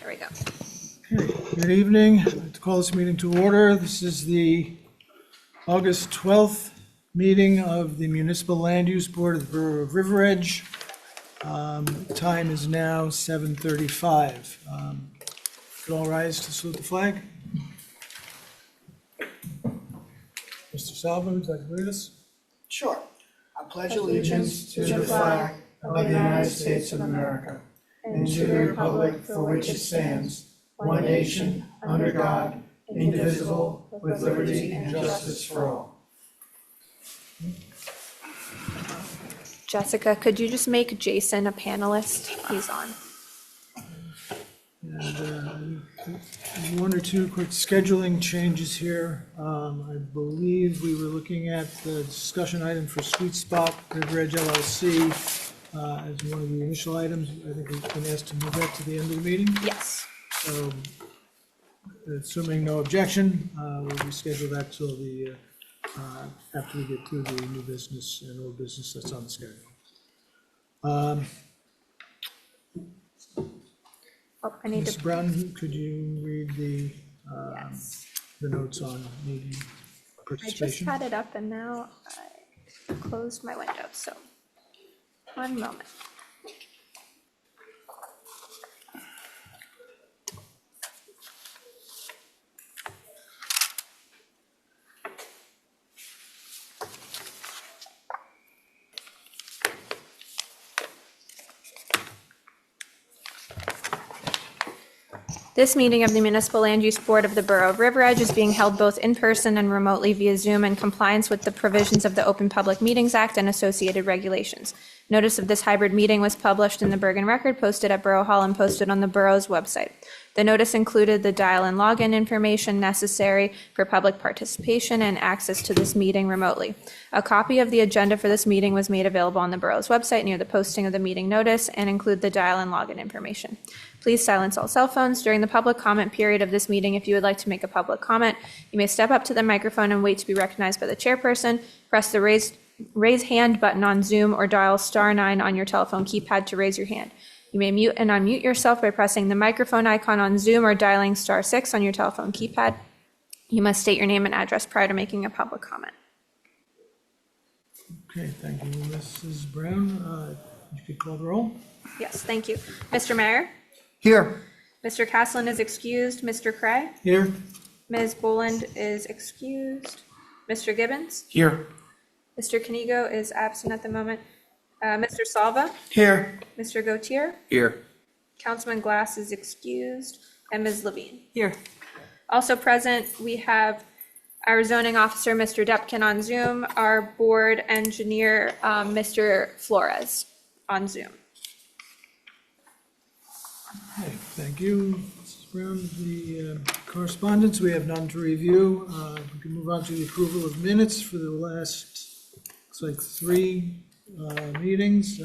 There we go. Okay, good evening. I'd like to call this meeting to order. This is the August 12th meeting of the Municipal Land Use Board of the Borough of River Edge. Time is now 7:35. Could all rise to salute the flag? Mr. Salvo, would you like to lead us? Sure. I pledge allegiance to the flag of the United States of America and to the republic for which it stands, one nation, under God, indivisible, with liberty and justice for all. Jessica, could you just make Jason a panelist? He's on. And one or two quick scheduling changes here. I believe we were looking at the discussion item for Sweet Spot River Edge LLC as one of the initial items. I think we've been asked to move that to the end of the meeting. Yes. So, assuming no objection, we'll reschedule that till the, after we get through the new business and old business that's on the schedule. Oh, I need Ms. to, Brown, could you read yes. the notes on the I just participation? had it up and now I closed my window, so one moment. This meeting of the Municipal Land Use Board of the Borough of River Edge is being held both in person and remotely via Zoom in compliance with the provisions of the Open Public Meetings Act and associated regulations. Notice of this hybrid meeting was published in the Bergen Record, posted at Borough Hall, and posted on the borough's website. The notice included the dial and login information necessary for public participation and access to this meeting remotely. A copy of the agenda for this meeting was made available on the borough's website near the posting of the meeting notice and include the dial and login information. Please silence all cell phones. During the public comment period of this meeting, if you would like to make a public comment, you may step up to the microphone and wait to be recognized by the chairperson. Press the raise hand button on Zoom or dial *9 on your telephone keypad to raise your hand. You may mute and unmute yourself by pressing the microphone icon on Zoom or dialing *6 on your telephone keypad. You must state your name and address prior to making a public comment. Okay, thank you, Mrs. Brown. You could call the roll. Yes, thank you. Mr. Mayor? Here. Mr. Caslin is excused. Mr. Cray? Here? Ms. Boland is excused. Mr. Gibbons? Here. Mr. Canigo is absent at the moment. Mr. Salva? Here. Mr. Gautier? Here. Councilman Glass is excused. And Ms. Levine? Here. Also present, we have our zoning officer, Mr. Depkin, on Zoom, our board engineer, Mr. Flores, on Zoom. Okay, thank you, Mrs. Brown. The correspondence, we have none to review. We can move on to the approval of minutes for the last, looks like 3 meetings.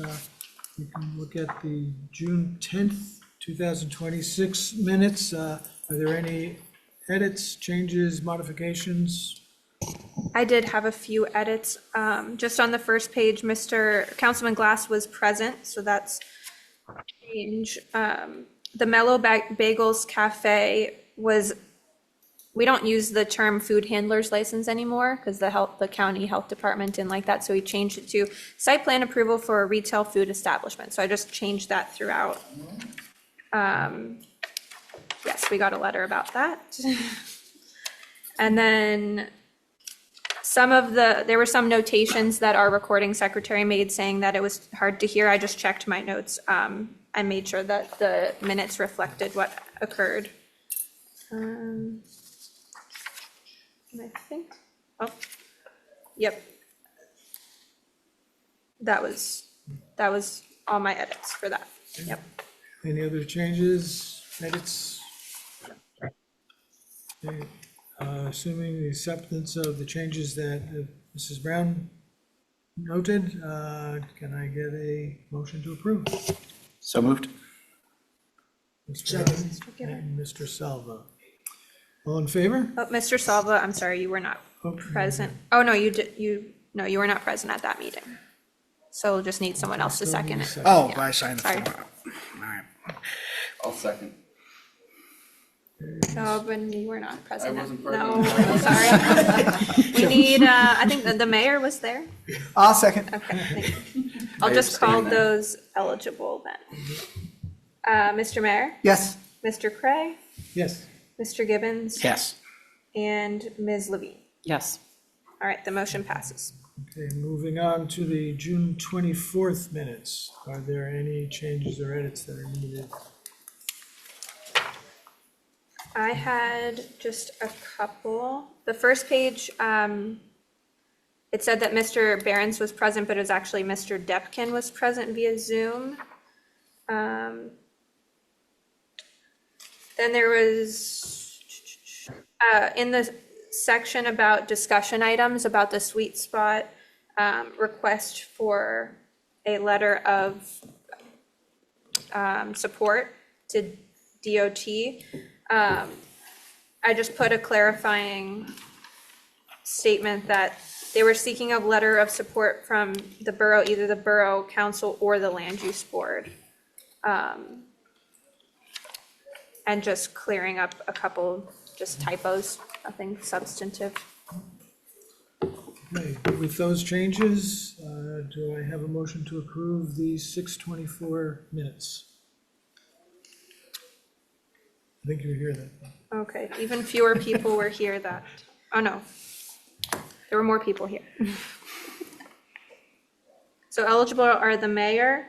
We can look at the June 10th, 2026 minutes. Are there any edits, changes, modifications? I did have a few edits. Just on the first page, Councilman Glass was present, so that's change. The Mellow Bagels Cafe we don't use the term food handler's license anymore because the county health department didn't like that, so we changed it to site plan approval for a retail food establishment. So I just changed that throughout. Yes, we got a letter about that. And then there were some notations that our recording secretary made saying that it was hard to hear. I just checked my notes. I made sure that the minutes reflected what occurred. And I think, yep. That was all my edits for that. Yep. Any other changes, edits? Okay, assuming the acceptance of the changes that Mrs. Brown noted, can I get a motion to approve? So moved. Mr. Brown and Mr. Salva. All in favor? Oh, Mr. Salva, I'm sorry, you were not present. Oh, no, you were not present at that meeting. So we'll just need someone else to second it. Oh, I signed the Sorry. form. All right. I'll second. Oh, but you were not present. wasn't No, present. sorry. We need, I think the mayor was there. I'll second. Okay, thank you. I'll I just call abstain then. those eligible then. Mr. Mayor, Yes. Mr. Cray, Yes. Mr. Gibbons, Yes. and Ms. Levine. Yes. All right, the motion passes. Okay, moving on to the June 24th minutes. Are there any changes or edits that are needed? I had just a couple. The first page, it said that Mr. Behrens was present, but it was actually Mr. Depkin was present via Zoom. Then there was, in the section about discussion items about the sweet spot, request for a letter of support to DOT. I just put a clarifying statement that they were seeking a letter of support from the borough, either the borough council or the land use board. And just clearing up a couple just typos, nothing substantive. Okay, with those changes, do I have a motion to approve the 6:24 minutes? I think you were here that. Okay, even fewer people were here that, oh no, there were more people here. So eligible are the mayor,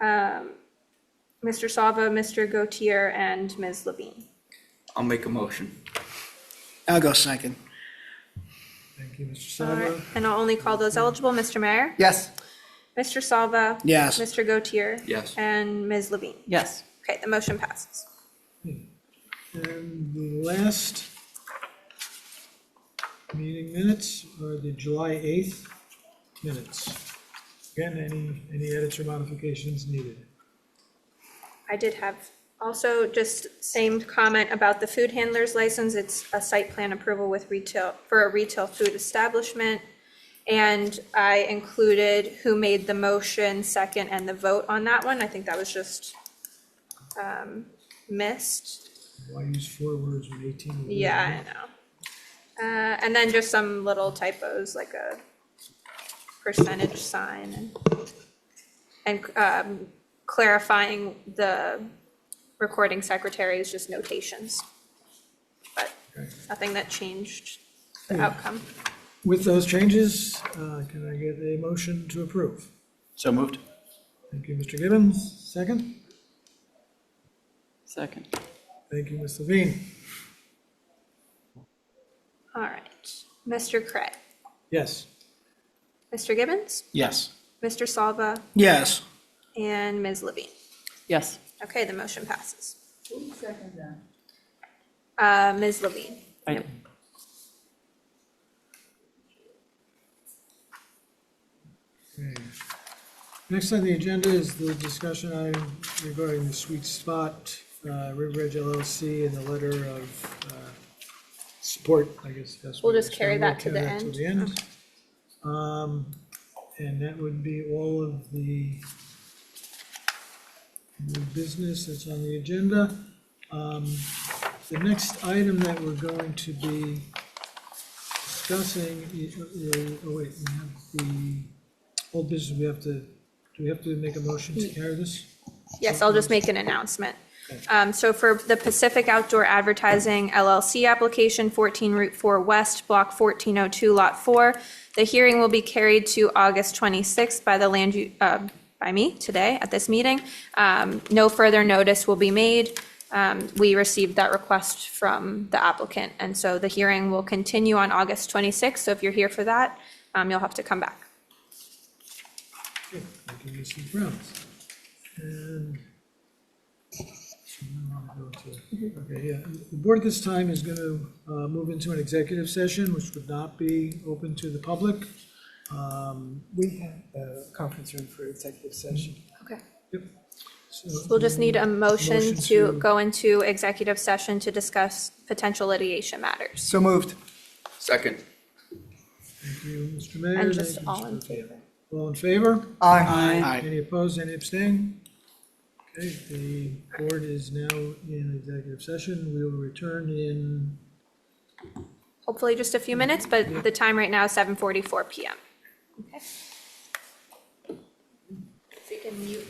Mr. Salva, Mr. Gautier, and Ms. Levine. I'll make a motion. I'll go second. Thank you, Mr. All right, Salvo. and I'll only call those eligible. Mr. Mayor, Yes. Mr. Salva, Yes. Mr. Gautier, Yes. and Ms. Levine. Yes. Okay, the motion passes. And the last meeting minutes are the July 8th minutes. Again, any edits or modifications needed? I did have also just same comment about the food handler's license. It's a site plan approval with retail, for a retail food establishment. And I included who made the motion, second, and the vote on that one. I think that was just missed. Why use 4 words when 18 would be? Yeah, I know. And then just some little typos, like a percentage sign and clarifying the recording secretary is just notations. But Okay. nothing that changed the outcome. With those changes, can I get a motion to approve? So moved. Thank you, Mr. Gibbons. Second? Second. Thank you, Ms. Levine. All right. Mr. Cray, Yes. Mr. Gibbons, Yes. Mr. Salva, Yes. and Ms. Levine. Yes. Okay, the motion passes. Ms. Levine. I, Okay. Next on the agenda is the discussion item regarding the Sweet Spot, River Edge LLC, and the letter of support, I guess. that's We'll what just it's carry gonna that to carry the that end. the end. And that would be all of the new business that's on the agenda. The next item that we're going to be discussing, oh wait, we have the old business, do we have to make a motion to carry this? Yes, I'll just make an announcement. So for the Pacific Outdoor Advertising LLC application, 14 Route 4 West, Block 1402, Lot 4, the hearing will be carried to August 26th by the by me today at this meeting. No further notice will be made. We received that request from the applicant, and so the hearing will continue on August 26th. So if you're here for that, you'll have to come back. Okay, thank you, Mrs. Brown. And okay, yeah, the board at this time is going to move into an executive session, which would not be open to the public. We have a conference room for executive session. Okay. Yep. So, We'll just need a motion Motion to to- go into executive session to discuss potential litigation matters. So moved. Second. Thank you, Mr. Mayor. And just Thank you, all Mr. in Gautier. favor. All in favor? Aye. Any opposed, any abstain? Okay, the board is now in executive session. We will return in, Hopefully just a few minutes, but the time right now is 7:44 PM. Okay. So you can mute.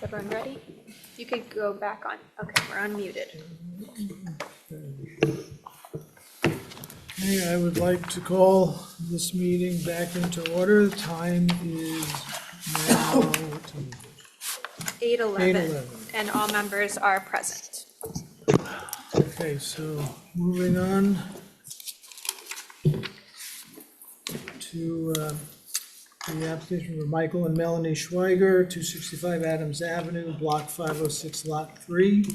Everyone ready? You could go back on. Okay, we're unmuted. Okay, I would like to call this meeting back into order. The time is now, what time is it? 8:11, 8:11. and all members are present. Okay, so moving on to the application for Michael and Melanie Schweiger, 265 Adams Avenue, Block 506, Lot 3,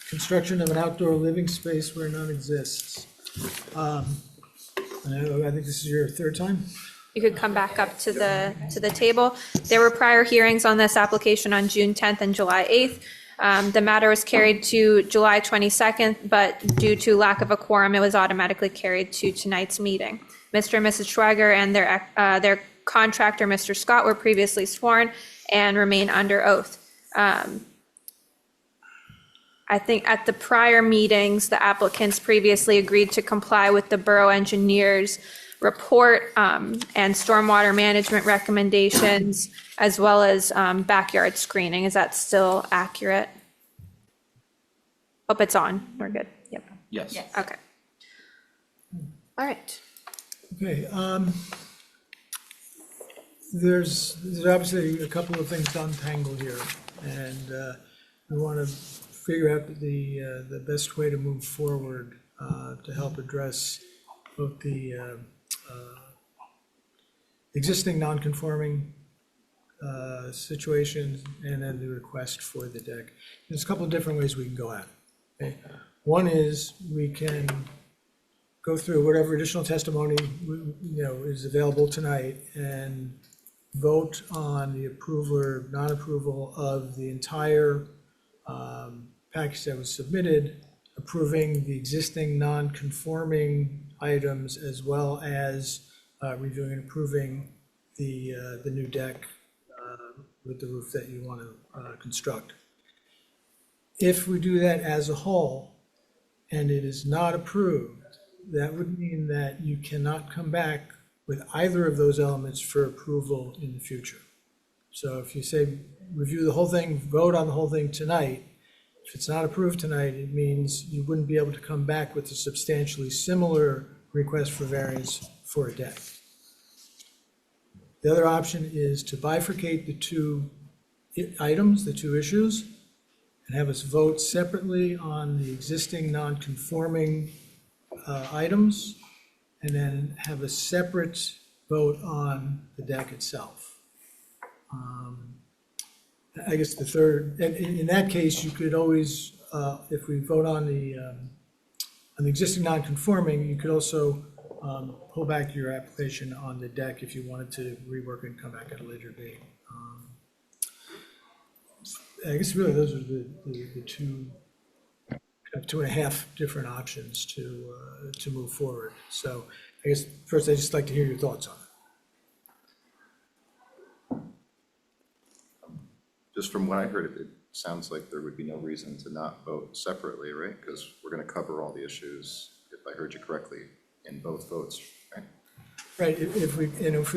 construction of an outdoor living space where none exists. I think this is your third time? You could come back up to the table. There were prior hearings on this application on June 10th and July 8th. The matter was carried to July 22nd, but due to lack of a quorum, it was automatically carried to tonight's meeting. Mr. and Mrs. Schweiger and their contractor, Mr. Scott, were previously sworn and remain under oath. I think at the prior meetings, the applicants previously agreed to comply with the borough engineer's report and stormwater management recommendations, as well as backyard screening. Is that still accurate? Hope it's on. We're good. Yep. Yes. Okay. All right. Okay, there's obviously a couple of things to untangle here, and we want to figure out the best way to move forward to help address both the existing non-conforming situations and then the request for the deck. There's a couple of different ways we can go at it. Okay? One is we can go through whatever additional testimony is available tonight and vote on the approval or non-approval of the entire package that was submitted, approving the existing non-conforming items as well as reviewing and approving the new deck with the roof that you want to construct. If we do that as a whole and it is not approved, that would mean that you cannot come back with either of those elements for approval in the future. So if you say review the whole thing, vote on the whole thing tonight, if it's not approved tonight, it means you wouldn't be able to come back with a substantially similar request for variance for a deck. The other option is to bifurcate the two items, the two issues, and have us vote separately on the existing non-conforming items, and then have a separate vote on the deck itself. I guess the third, and in that case, you could always, if we vote on the existing non-conforming, you could also pull back your application on the deck if you wanted to rework and come back at a later date. I guess really those are the two and a half different options to move forward. So I guess first I'd just like to hear your thoughts on it. Just from what I heard, it sounds like there would be no reason to not vote separately, right? Because we're going to cover all the issues, if I heard you correctly, in both votes, right? Right, if we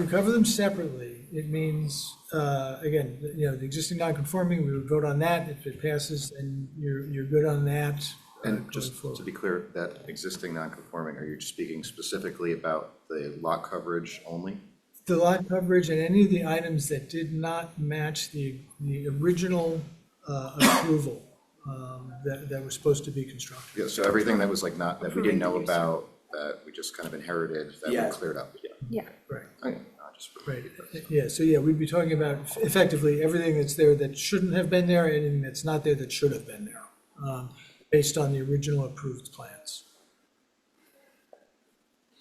cover them separately, it means, again, the existing non-conforming, we would vote on that. If it passes, then you're good on that. And just to be clear, that existing non-conforming, are you speaking specifically about the lot coverage only? The lot coverage and any of the items that did not match the original approval that were supposed to be constructed. Yeah, so everything that was like not, that we didn't know about, that we just kind of inherited, that we cleared up. Yeah. Right. Okay, just Right, yeah, so yeah, we'd be talking about effectively everything that's there that shouldn't have been there, and anything that's not there that should have been there, based on the original approved plans.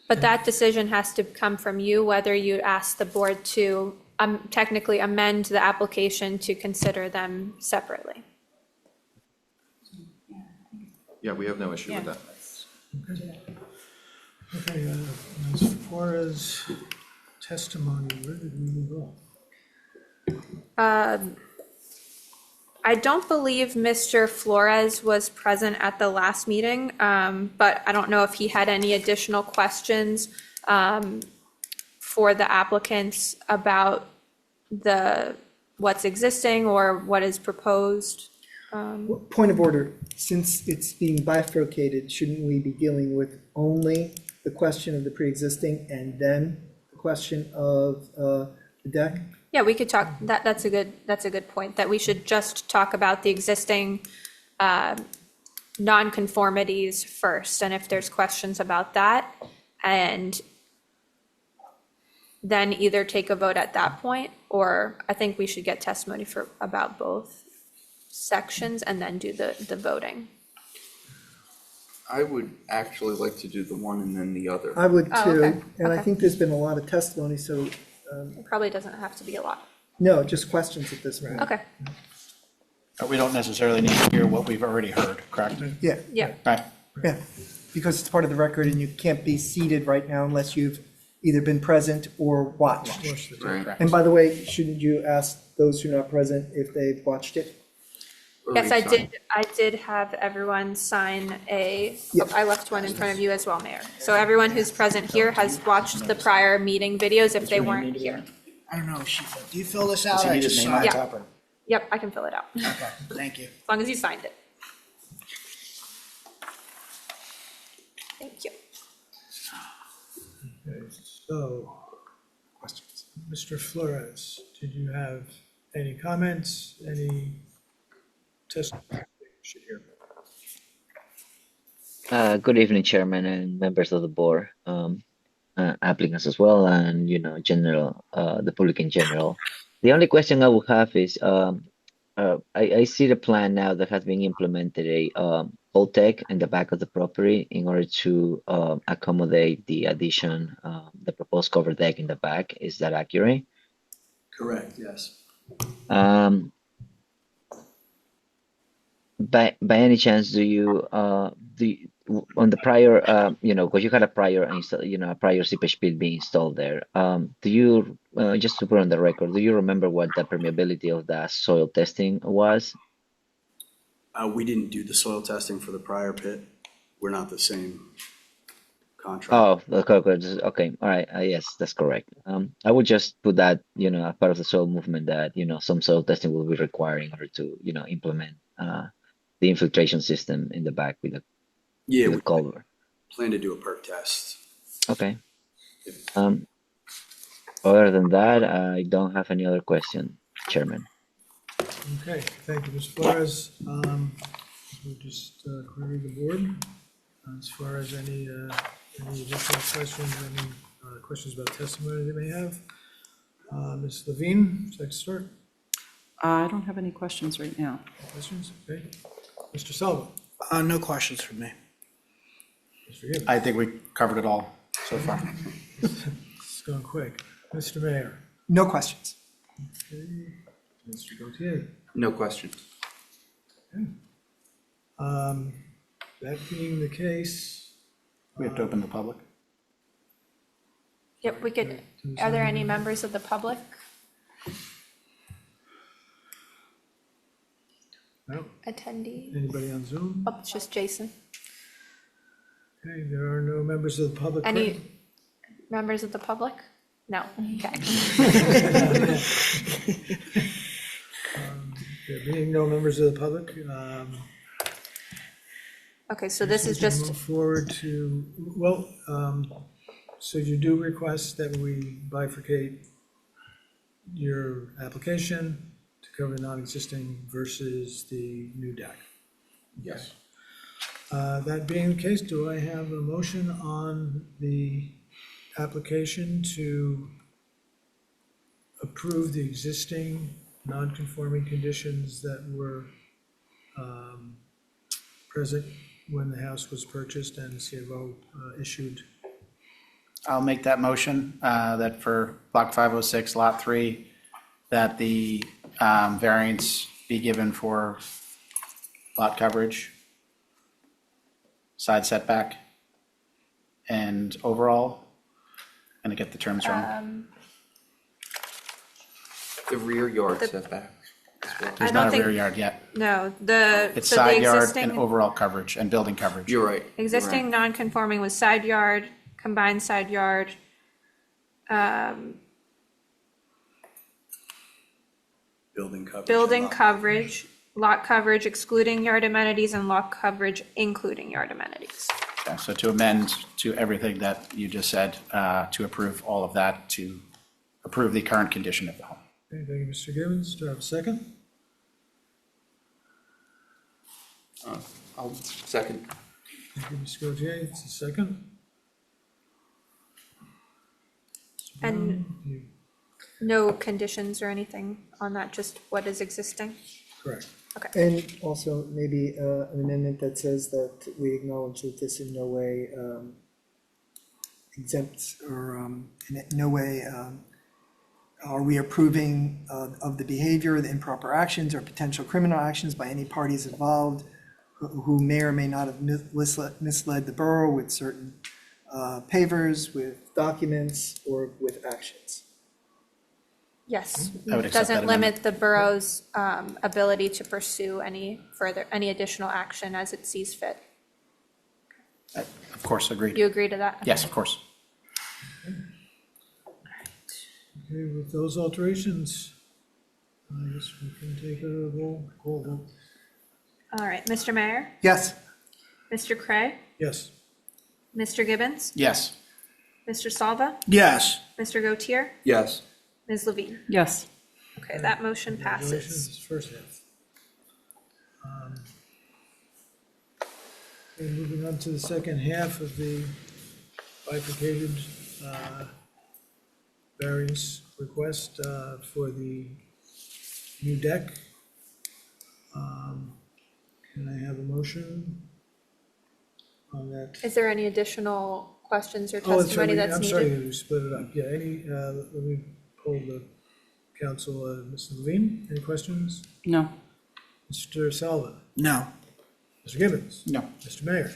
But that decision has to come from you, whether you ask the board to technically amend the application to consider them separately. Yeah, we have no issue with that. Okay, as far as testimony, where did we move on? I don't believe Mr. Flores was present at the last meeting, but I don't know if he had any additional questions for the applicants about what's existing or what is proposed. Point of order, since it's being bifurcated, shouldn't we be dealing with only the question of the pre-existing and then the question of the deck? Yeah, we could talk, that's a good point, that we should just talk about the existing nonconformities first, and if there's questions about that, and then either take a vote at that point, or I think we should get testimony about both sections and then do the voting. I would actually like to do the one and then the other. I would Oh, too, okay, and I okay. think there's been a lot of testimony, so, It probably doesn't have to be a lot. no, just questions at this point. Okay, We don't necessarily need to hear what we've already heard, correct? Yeah, yeah, Right. yeah, because it's part of the record and you can't be seated right now unless you've either been present or watched. Right. And by the way, shouldn't you ask those who are not present if they've watched it? yes, I did have everyone sign I left one in front of you as well, Mayor. So everyone who's present here has watched the prior meeting videos if they weren't here. I don't know, Shifa, do you fill this out? Does he or need his just name on sign? the Yeah. top? or- Yep, I can fill it out, as Okay, thank you. long as you signed it. Thank you. Okay, so, Mr. Flores, did you have any comments, any testimony we should hear? Good evening, Chairman and members of the board, applicants as well, and general, the public in general. The only question I would have is, I see the plan now that has been implemented a cold deck in the back of the property in order to accommodate the addition, the proposed cover deck in the back. Is that accurate? Correct, yes. By any chance, do you on the prior because you had a prior a prior seepage pit being installed there, do you just to put on the record, do you remember what the permeability of that soil testing was? We didn't do the soil testing for the prior pit. We're not the same contract. Oh, okay, all right, yes, that's correct. I would just put that as part of the soil movement that some soil testing will be required in order to implement the infiltration system in the back with the Yeah, we culvert. plan to do a perk test. Okay. Other than that, I don't have any other question, Chairman. Okay, thank you, Ms. Flores. We'll just query the board as far as any additional questions, any questions about testimony they may have. Ms. Levine, would you like to start? I don't have any questions right now. Questions? Okay. Mr. Sullivan? No questions from me. Mr. Gibbons? I think we covered it all so far. It's going quick. Mr. Mayor? No questions. Okay. Mr. Gautier? No questions. That being the case, We have to open the public. Yep, we could, are there any members of the public? no, Attendee? anybody on Zoom? Oh, it's just Jason. Okay, there are no members of the public. Any members of the public? No, okay. There being no members of the public, Okay, so this is we can just, move forward to, well, so you do request that we bifurcate your application to cover non-existing versus the new deck. Yes. That being the case, do I have a motion on the application to approve the existing non-conforming conditions that were present when the house was purchased and CFO issued? I'll make that motion, that for block 506, lot 3, that the variance be given for lot coverage, side setback, and overall, gonna get the terms wrong. The rear yard The- setback. I There's don't not a think, rear yard yet. no, It's so the side yard and existing, overall coverage and building coverage. You're right. existing non-conforming was side yard, combined side yard. Building coverage. building and lot- coverage, lot coverage excluding yard amenities, and lot coverage including yard amenities. Yeah, so to amend to everything that you just said, to approve all of that, to approve the current condition of the home. Okay, thank you, Mr. Gibbons. Do I have a second? I'll second. Thank you, Mr. Gautier. It's a second. Mr. And- Brown, you- No conditions or anything on that, just what is existing? Correct. And also maybe an amendment that says that we acknowledge that this in no way exempts or in no way are we approving of the behavior, the improper actions or potential criminal actions by any parties involved who may or may not have misled the borough with certain pavers, with documents, or with actions. Yes, I would accept that doesn't amendment. limit the borough's ability to pursue any additional action as it sees fit. Of course, agreed. You agree to that? Yes, of course. Okay, with those alterations, I guess we can take a roll call vote. All right, Mr. Mayor, Yes. Mr. Cray, Yes. Mr. Gibbons, Yes. Mr. Salva, Yes. Mr. Gautier, Yes. Ms. Levine. Yes. Okay, that motion passes. Congratulations, first half. Okay, moving on to the second half of the bifurcated variance request for the new deck. Can I have a motion on that? Is there any additional questions or Oh, that's testimony right, that's I'm sorry, needed? we split it up. Yeah, let me poll the council, Ms. Levine, any questions? No. Mr. Salva? No. Mr. Gibbons? No. Mr. Mayor?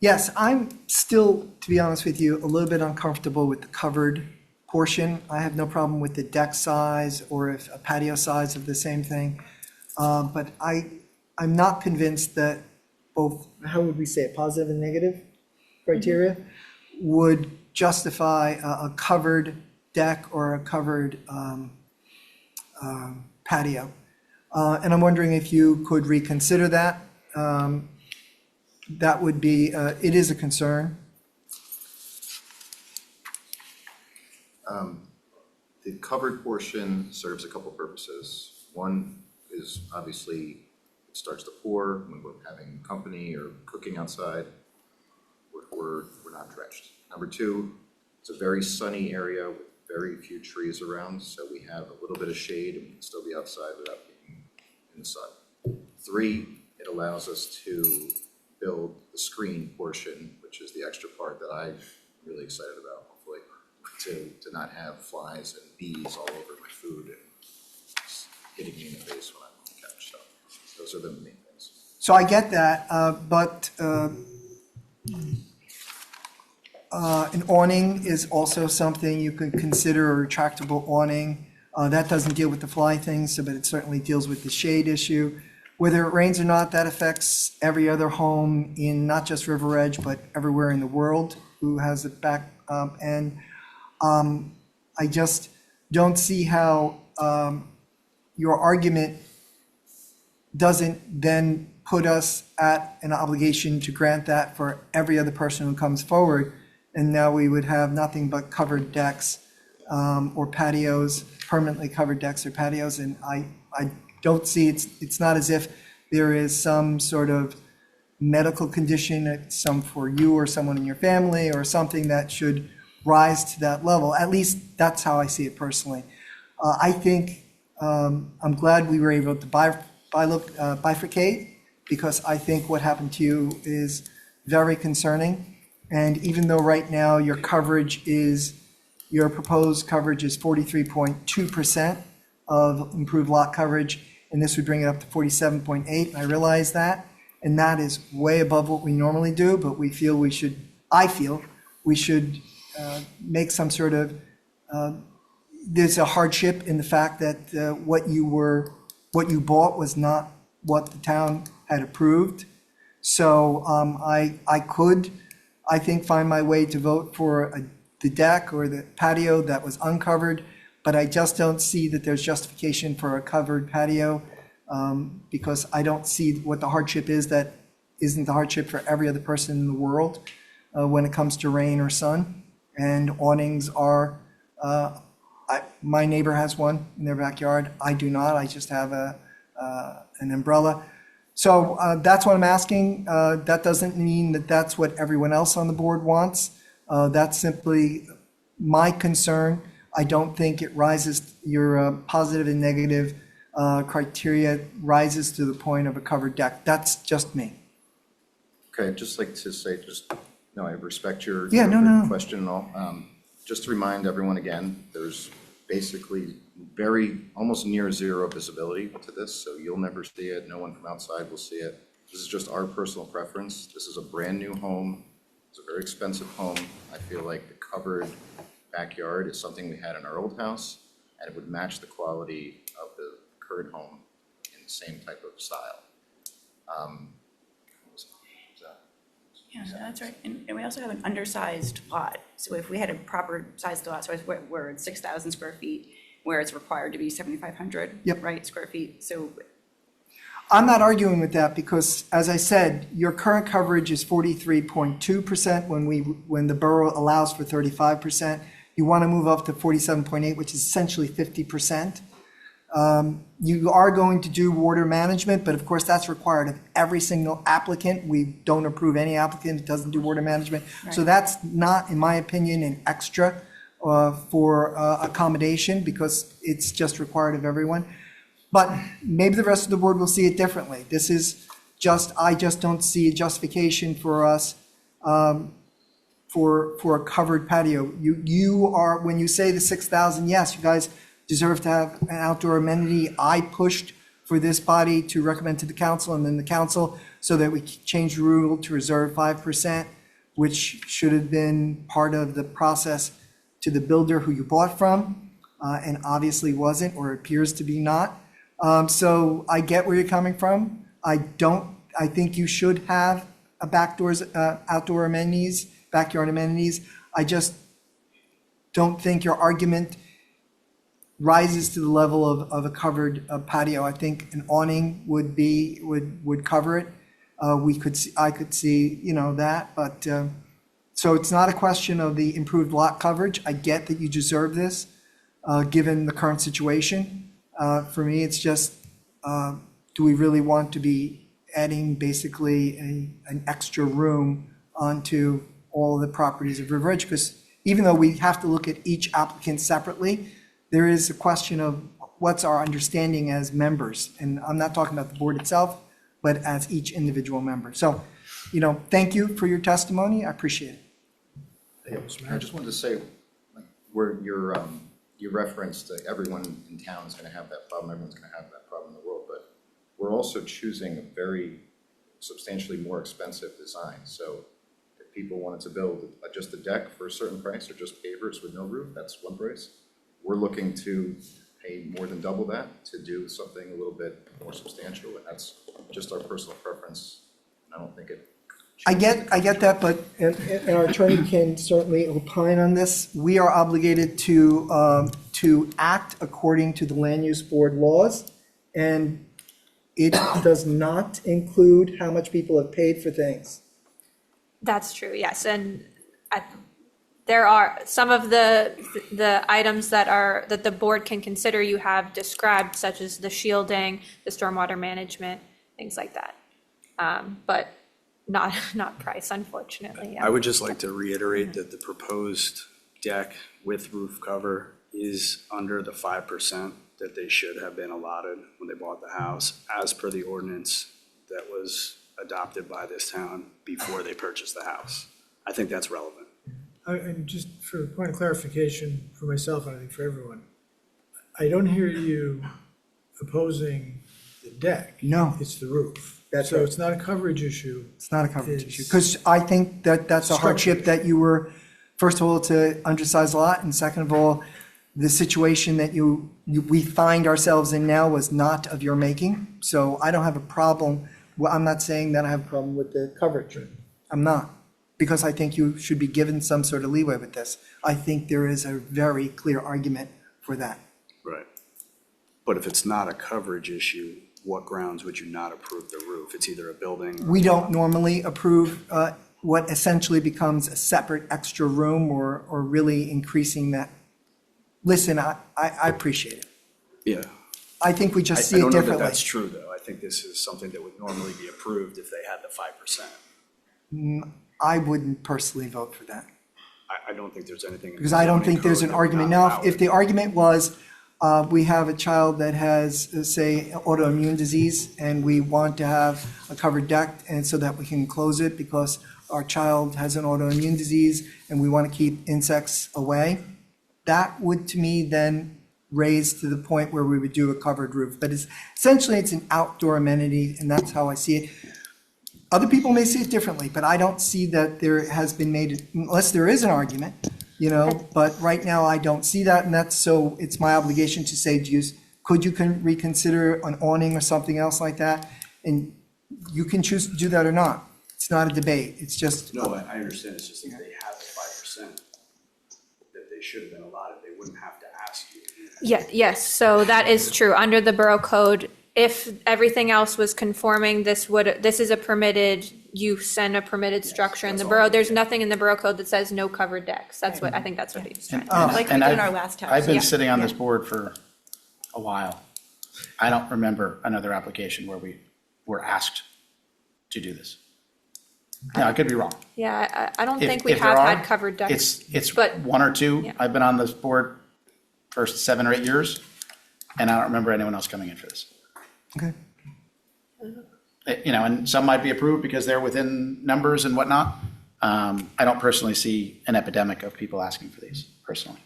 Yes, I'm still, to be honest with you, a little bit uncomfortable with the covered portion. I have no problem with the deck size or if a patio size of the same thing. But I'm not convinced that both, how would we say it, positive and negative criteria would justify a covered deck or a covered patio. And I'm wondering if you could reconsider that. That would be, it is a concern. The covered portion serves a couple purposes. One is obviously it starts to pour when we're having company or cooking outside. We're not drenched. Number two, it's a very sunny area with very few trees around, so we have a little bit of shade and we can still be outside without being in the sun. Three, it allows us to build the screen portion, which is the extra part that I'm really excited about, hopefully, to not have flies and bees all over my food and hitting me in the face when I'm on the couch. So those are the main things. So I get that, but an awning is also something you could consider, a retractable awning. That doesn't deal with the fly thing, but it certainly deals with the shade issue. Whether it rains or not, that affects every other home in not just River Edge, but everywhere in the world who has it back end. I just don't see how your argument doesn't then put us at an obligation to grant that for every other person who comes forward. And now we would have nothing but covered decks or patios, permanently covered decks or patios. And I don't see, it's not as if there is some sort of medical condition, some for you or someone in your family or something that should rise to that level. At least that's how I see it personally. I think I'm glad we were able to bifurcate because I think what happened to you is very concerning. And even though right now your proposed coverage is 43.2% of improved lot coverage, and this would bring it up to 47.8, I realize that. And that is way above what we normally do, but I feel we should make some sort of, there's a hardship in the fact that what you bought was not what the town had approved. So I could, I think, find my way to vote for the deck or the patio that was uncovered, but I just don't see that there's justification for a covered patio, because I don't see what the hardship is that isn't the hardship for every other person in the world when it comes to rain or sun. And awnings are, my neighbor has one in their backyard. I do not. I just have an umbrella. So that's what I'm asking. That doesn't mean that that's what everyone else on the board wants. That's simply my concern. I don't think it rises, your positive and negative criteria rises to the point of a covered deck. That's just me. Okay, I'd just like to say, no, I respect your Yeah, no. question and all. Just to remind everyone again, there's basically almost near zero visibility to this, so you'll never see it. No one from outside will see it. This is just our personal preference. This is a brand-new home. It's a very expensive home. I feel like the covered backyard is something we had in our old house, and it would match the quality of the current home in the same type of style. Yeah, that's right. And we also have an undersized lot. So if we had a proper sized lot, so we're at 6,000 square feet, where it's required to be 7,500, Yep. right, square feet. So I'm not arguing with that because, as I said, your current coverage is 43.2% when the borough allows for 35%. You want to move up to 47.8, which is essentially 50%. You are going to do water management, but of course that's required of every single applicant. We don't approve any applicant that doesn't do water management. So that's not, in my opinion, an extra for accommodation because it's just required of everyone. But maybe the rest of the board will see it differently. This is just, I just don't see a justification for us for a covered patio. You are, when you say the 6,000, yes, you guys deserve to have an outdoor amenity. I pushed for this body to recommend to the council and then the council so that we change the rule to reserve 5%, which should have been part of the process to the builder who you bought from, and obviously wasn't, or appears to be not. So I get where you're coming from. I think you should have a outdoor amenities, backyard amenities. I just don't think your argument rises to the level of a covered patio. I think an awning would cover it. I could see, that, but, so it's not a question of the improved lot coverage. I get that you deserve this, given the current situation. For me, it's just, do we really want to be adding basically an extra room onto all of the properties of River Edge? Because even though we have to look at each applicant separately, there is a question of what's our understanding as members. And I'm not talking about the board itself, but as each individual member. So, thank you for your testimony. I appreciate it. I just wanted to say, where your reference to everyone in town is going to have that problem, everyone's going to have that problem in the world, but we're also choosing a very substantially more expensive design. So if people wanted to build just a deck for a certain price or just pavers with no roof, that's one price. We're looking to pay more than double that to do something a little bit more substantial, and that's just our personal preference. I don't think it. I get that, but and our attorney can certainly opine on this. We are obligated to act according to the land use board laws, and it does not include how much people have paid for things. That's true, yes. And there are some of the items that the board can consider you have described, such as the shielding, the stormwater management, things like that. But not price, unfortunately. Yeah. I would just like to reiterate that the proposed deck with roof cover is under the 5% that they should have been allotted when they bought the house, as per the ordinance that was adopted by this town before they purchased the house. I think that's relevant. And just for a point of clarification for myself, and I think for everyone, I don't hear you opposing the deck. No. It's the roof. That's So right. it's not a coverage issue. It's not a coverage It's issue, because I think that's a hardship structure. that you were, first of all, to undersize a lot, and second of all, the situation that we find ourselves in now was not of your making. So I don't have a problem. Well, I'm not saying that I have a problem with the coverage. I'm not, because I think you should be given some sort of leeway with this. I think there is a very clear argument for that. Right. But if it's not a coverage issue, what grounds would you not approve the roof? It's either a building. We don't normally approve what essentially becomes a separate extra room or really increasing that. Listen, I appreciate it. Yeah. I think we I just see it don't know that differently. that's true, though. I think this is something that would normally be approved if they had the 5%. I wouldn't personally vote for that. I don't think there's anything. in the Because I don't zoning think there's code an that would argument. not Now, allow if it. the argument was, we have a child that has, say, autoimmune disease, and we want to have a covered deck, and so that we can close it because our child has an autoimmune disease, and we want to keep insects away, that would, to me, then raise to the point where we would do a covered roof. But essentially, it's an outdoor amenity, and that's how I see it. Other people may see it differently, but I don't see that there has been made, unless there is an argument, but right now I don't see that, and so it's my obligation to say, could you reconsider an awning or something else like that? And you can choose to do that or not. It's not a debate, it's just, No, I understand. It's just that they have the 5% that they should have been allotted. They wouldn't have to ask you. Yes, so that is true. Under the Borough Code, if everything else was conforming, this is a permitted use and a permitted structure in the borough. There's nothing in the Borough Code that says no covered decks. That's what, I think that's what he's trying to. Like we did in our last house. I've been Yeah. sitting on this board for a while. I don't remember another application where we were asked to do this. Now, I could be wrong. Yeah, I don't If- think we if there have are, had covered decks. It's but- one or two. Yeah. I've been on this board for 7 or 8 years, and I don't remember anyone else coming in for this. okay. And some might be approved because they're within numbers and whatnot. I don't personally see an epidemic of people asking for these, personally.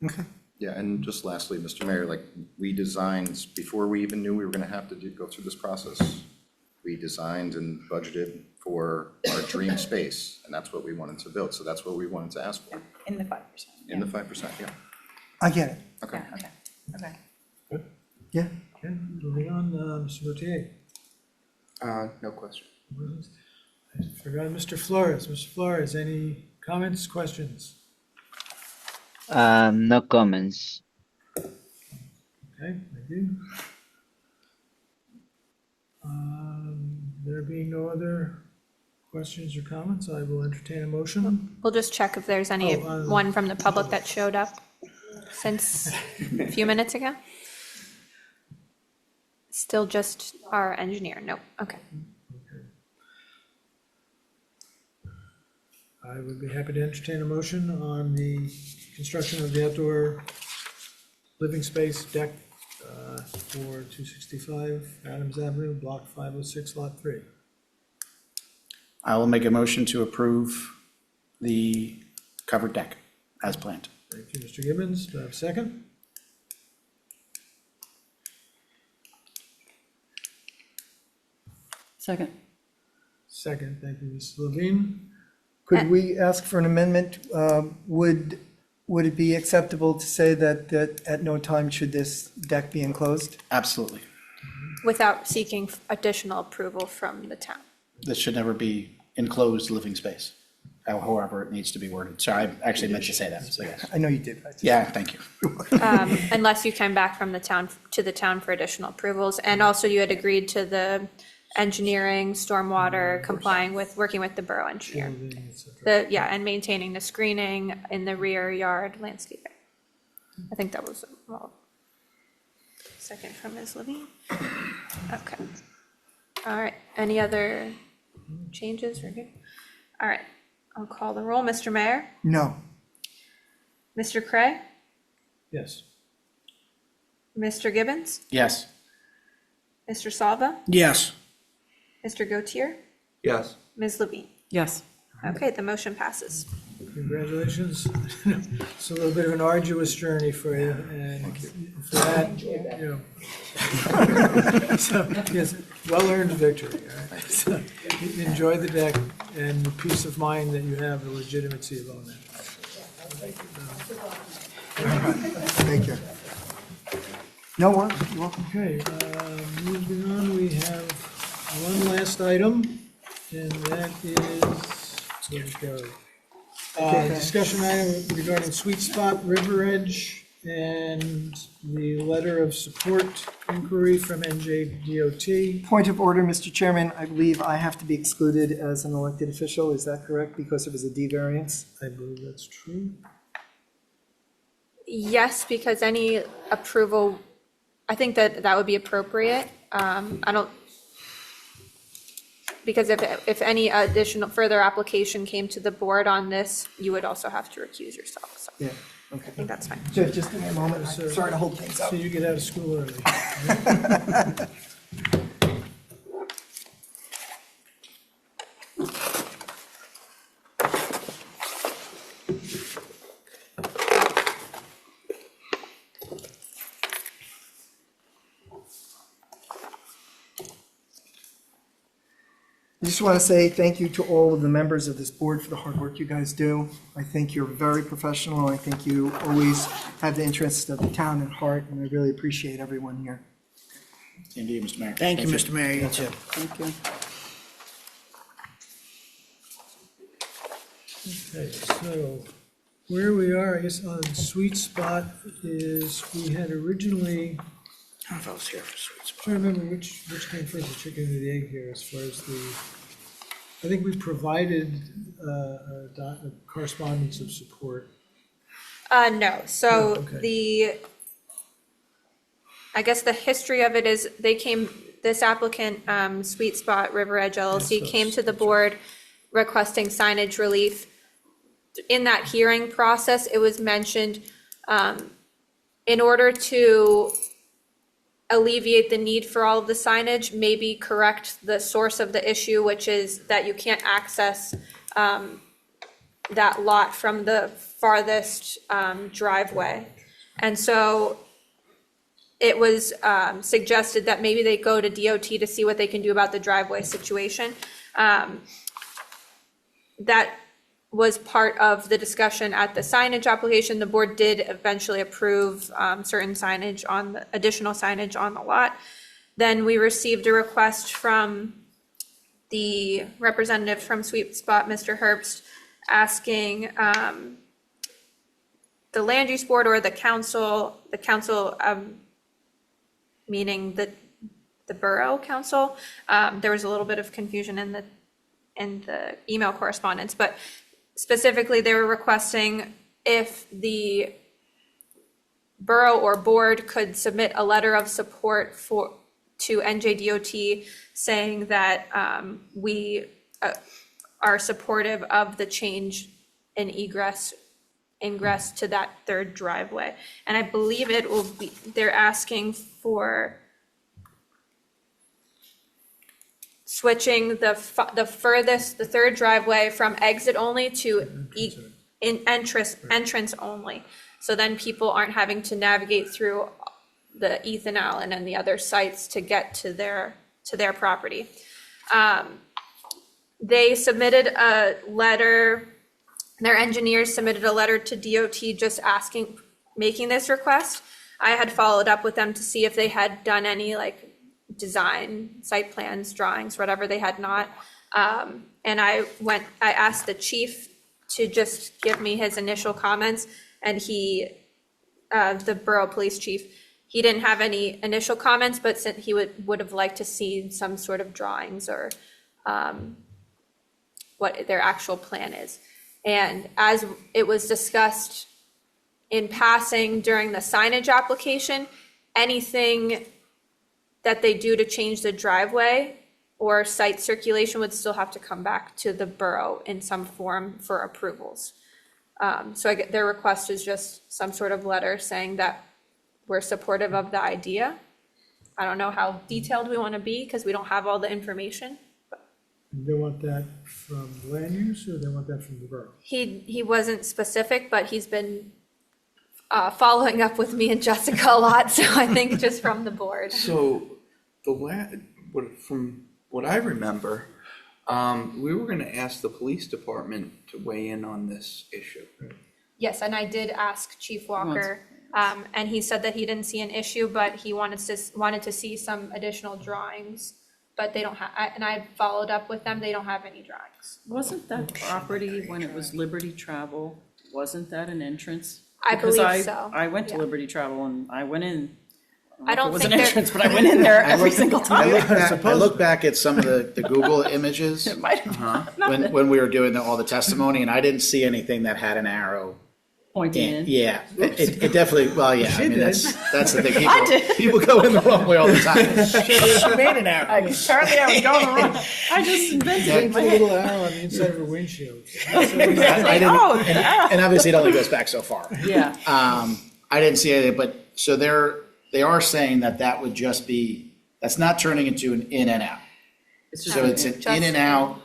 Okay. Yeah, and just lastly, Mr. Mayor, like, we designed, before we even knew we were gonna have to go through this process, we designed and budgeted for our dream space, and that's what we wanted to build, so that's what we wanted to ask for, In the 5%. in the 5%, yeah. I get it, Okay. Yeah, okay. yeah. Okay, moving on, Mr. Rotier. No question. I forgot Mr. Flores. Mr. Flores, any comments, questions? No comments. Okay, thank you. There being no other questions or comments, I will entertain a motion. We'll just check if there's anyone from the public that showed up since a few minutes ago. Still just our engineer, nope, okay. I would be happy to entertain a motion on the construction of the outdoor living space deck for 265 Adams Avenue, Block 506, Lot 3. I will make a motion to approve the covered deck as planned. Thank you, Mr. Gibbons. Do I have a second? Second. Second, thank you, Ms. Levine. Could we ask for an amendment? Would it be acceptable to say that at no time should this deck be enclosed? Absolutely. Without seeking additional approval from the town. This should never be enclosed living space, however it needs to be worded. Sorry, I actually meant to say that, so yes. I know you did. Yeah, thank you. Unless you came back from the town, to the town for additional approvals. And also you had agreed to the engineering, stormwater, complying with, working with the borough engineer. Building, et cetera. And maintaining the screening in the rear yard landscaping. I think that was, well, second from Ms. Levine. Okay. All right, any other changes? We're good? All right, I'll call the roll. Mr. Mayor? No. Mr. Cray? Yes. Mr. Gibbons? Yes. Mr. Salva? Yes. Mr. Gautier? Yes. Ms. Levine? Yes. Okay, the motion passes. Congratulations. It's a little bit of an arduous journey for you, and for that, you know. So, yes, well-earned victory, all right? So, enjoy the deck and the peace of mind that you have, the legitimacy of owning it. Thank you. No worries, you're welcome. Okay, moving on, we have one last item, and that is, where'd it go? Discussion item regarding Sweet Spot River Edge and the letter of support inquiry from NJDOT. Point of order, Mr. Chairman, I believe I have to be excluded as an elected official, is that correct, because it was a D variance? I believe that's true. Yes, because any approval, I think that that would be appropriate. I don't, because if any additional further application came to the board on this, you would also have to recuse yourself. So Yeah, I okay. think that's fine. Just give me a moment, I'm sorry to hold things up. So you get out of school early. I just want to say thank you to all of the members of this board for the hard work you guys do. I think you're very professional. I think you always have the interests of the town at heart, and I really appreciate everyone here. Same to you, Mr. Mayor. Thank you, Mr. Mayor, you too. Thank you. Okay, so where we are, I guess, on sweet spot is, we had originally, I don't know if I was here for sweet spot. I don't remember which came first, the chicken or the egg here, as far as the, I think we provided a correspondence of support. No, so Oh, okay. I guess the history of it is this applicant, Sweet Spot River Edge LLC, Yes, came to the that's right. board requesting signage relief. In that hearing process, it was mentioned, in order to alleviate the need for all of the signage, maybe correct the source of the issue, which is that you can't access that lot from the farthest driveway. And so it was suggested that maybe they go to DOT to see what they can do about the driveway situation. That was part of the discussion at the signage application. The board did eventually approve certain signage additional signage on the lot. Then we received a request from the representative from Sweet Spot, Mr. Herbst, asking the land use board or the council, meaning the borough council. There was a little bit of confusion in the email correspondence, but specifically they were requesting if the borough or board could submit a letter of support to NJDOT saying that we are supportive of the change in ingress to that third driveway. And I believe it will be, they're asking for switching the third driveway from exit only to entrance only. So then people aren't having to navigate through the Ethan Allen and the other sites to get to their property. They submitted a letter, their engineers submitted a letter to DOT just making this request. I had followed up with them to see if they had done any design, site plans, drawings, whatever. They had not. And I asked the chief to just give me his initial comments, and the borough police chief, he didn't have any initial comments, but he would have liked to see some sort of drawings or what their actual plan is. And as it was discussed in passing during the signage application, anything that they do to change the driveway or site circulation would still have to come back to the borough in some form for approvals. So their request is just some sort of letter saying that we're supportive of the idea. I don't know how detailed we want to be because we don't have all the information. They want that from land use, or they want that from the borough? He wasn't specific, but he's been following up with me and Jessica a lot, so I think just from the board. So from what I remember, we were gonna ask the police department to weigh in on this issue. Yes, and I did ask Chief Walker, and he said that he didn't see an issue, but he wanted to see some additional drawings. But they don't have, and I followed up with them, they don't have any drawings. Wasn't that property, when it was Liberty Travel, wasn't that an entrance I Because believe so. I went to Yeah. Liberty Travel and I went in. I don't It was think an they're- entrance, but I went in there I every looked- single time. I look back at some of the Google images It might have not when we were doing all the testimony, and I didn't see anything that had an arrow. pointing in. Yeah, it definitely, well, yeah, I She mean, did. that's the thing. I did. People go in the wrong way all the time. She made an arrow. Apparently I was going wrong. I just invented it in Put my a head. little arrow on the inside of her windshield. I didn't, Oh, the arrow. and obviously it only goes back so far. Yeah. I didn't see anything, but, so they are saying that would just be, that's not turning into an in and out. It's just So it's an in and out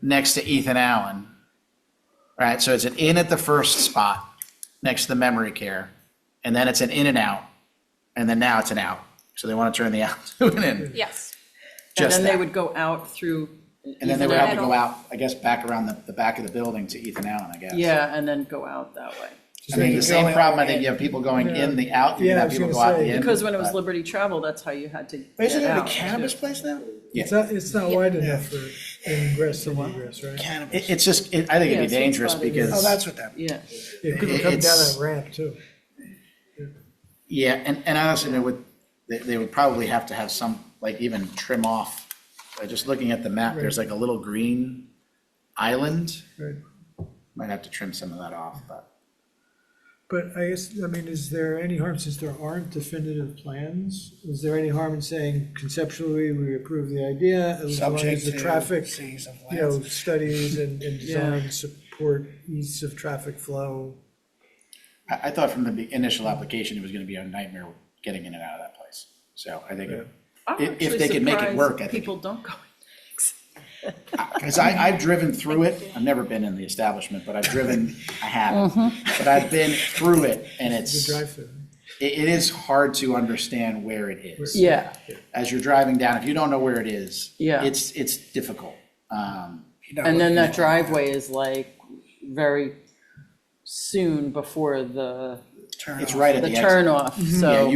next to Ethan Allen. Right, so it's an in at the first spot, next to the memory care, and then it's an in and out, and then now it's an out. So they want to turn the out to an in, Yes. And just then they that. would go out through. And then they would Ethan have to Allen. go out, I guess, back around the back of the building to Ethan Allen, I guess. Yeah, and then go out that way. I mean, the same problem, I think you have people going in the out, you Yeah, I have was people go gonna out the say. in. Because when it was but- Liberty Travel, that's how you had to But isn't get it a out. cannabis place now? It's not wide enough for ingress and egress, right? Cannabis. It's just, I think it'd Yeah, be so dangerous it's not a- because. Oh, that's what that. Yeah. Yeah, people come down It's- that ramp too. Yeah, and honestly, they would probably have to have some, like even trim off. Just looking at the map, there's like a little green island. Right. Might have to trim some of that off, but. But I guess, I mean, is there any harm, since there aren't definitive plans, is there any harm in saying conceptually, we approve the idea, as long Subject as the to traffic, seas of you know, lands. studies and design support ease of traffic flow? I thought from the initial application, it was gonna be a nightmare getting in and out of that place. So I think, I'm If actually they could make it surprised work, I think- People don't go. because I've driven through it, I've never been in the establishment, but I've driven, I haven't. But I've been through it, and The it's, drive-through. it is hard to understand where it is. Yeah, As you're driving down, if you don't know where it is, Yeah. it's difficult. and then that driveway is like very soon before the It's right at the exit. turnoff, Yeah, so,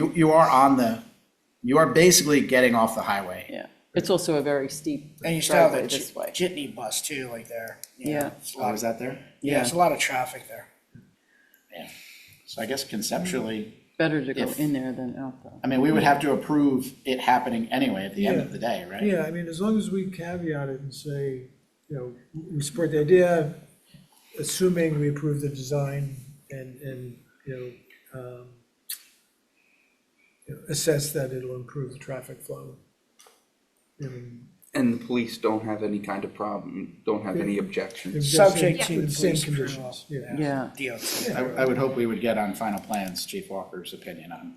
you are basically getting off the highway. yeah. It's also a very steep And you still have driveway the this way. jitney bus too, like there. Yeah. It's a Oh, lot is that there? Yeah, there's a lot of traffic there. Yeah. So I guess conceptually, Better to go If- in there than out though. I mean, we would have to approve it happening anyway at the end of the day, right? Yeah, I mean, as long as we caveat it and say, you know, we support the idea, assuming we approve the design and, assess that it'll improve the traffic flow. I mean, And the police don't have any kind of problem, don't have any objections. it's the Subject same- to the same police conditions, approval. yeah. Yeah, DOT. I would hope we would get on final plans Chief Walker's opinion on.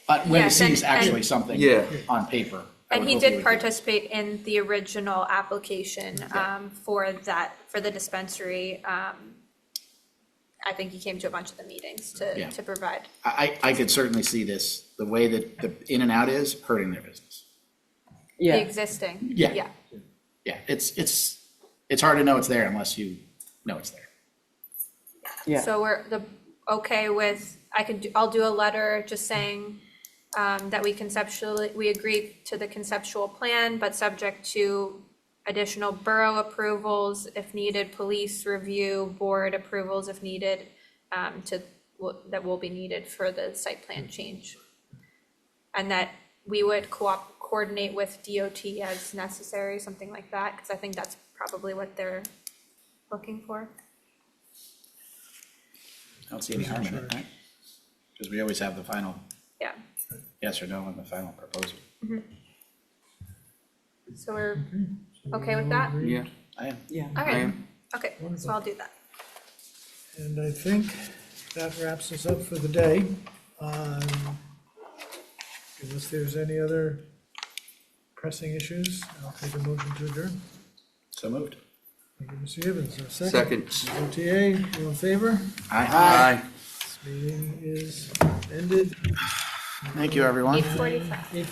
But when he Yes, and- sees actually and- something Yeah. on paper. I And would he hope did would get it. participate in the original application for the dispensary. I think he came to a bunch of the meetings Yeah. to provide. I could certainly see this, the way that the in and out is hurting their business. The yeah, existing. Yeah. Yeah, it's hard to know it's there unless you know it's there. yeah. So okay with, I'll do a letter just saying that we agree to the conceptual plan, but subject to additional borough approvals if needed, police review, board approvals if needed, that will be needed for the site plan change. And that we would coordinate with DOT as necessary, something like that, because I think that's probably what they're looking for. I don't see any harm in it, right? Because we always have the final Yeah, yes or no on the final proposal. so we're okay with that? Yeah, I am. Yeah. All I right, am. okay, so I'll do that. And I think that wraps us up for the day. Unless there's any other pressing issues, I'll take a motion to adjourn. So moved. Thank you, Mr. Gibbons. A second. second. OTA, all in favor? Aye. This meeting is ended. Thank you, everyone. 8:45. 8:45.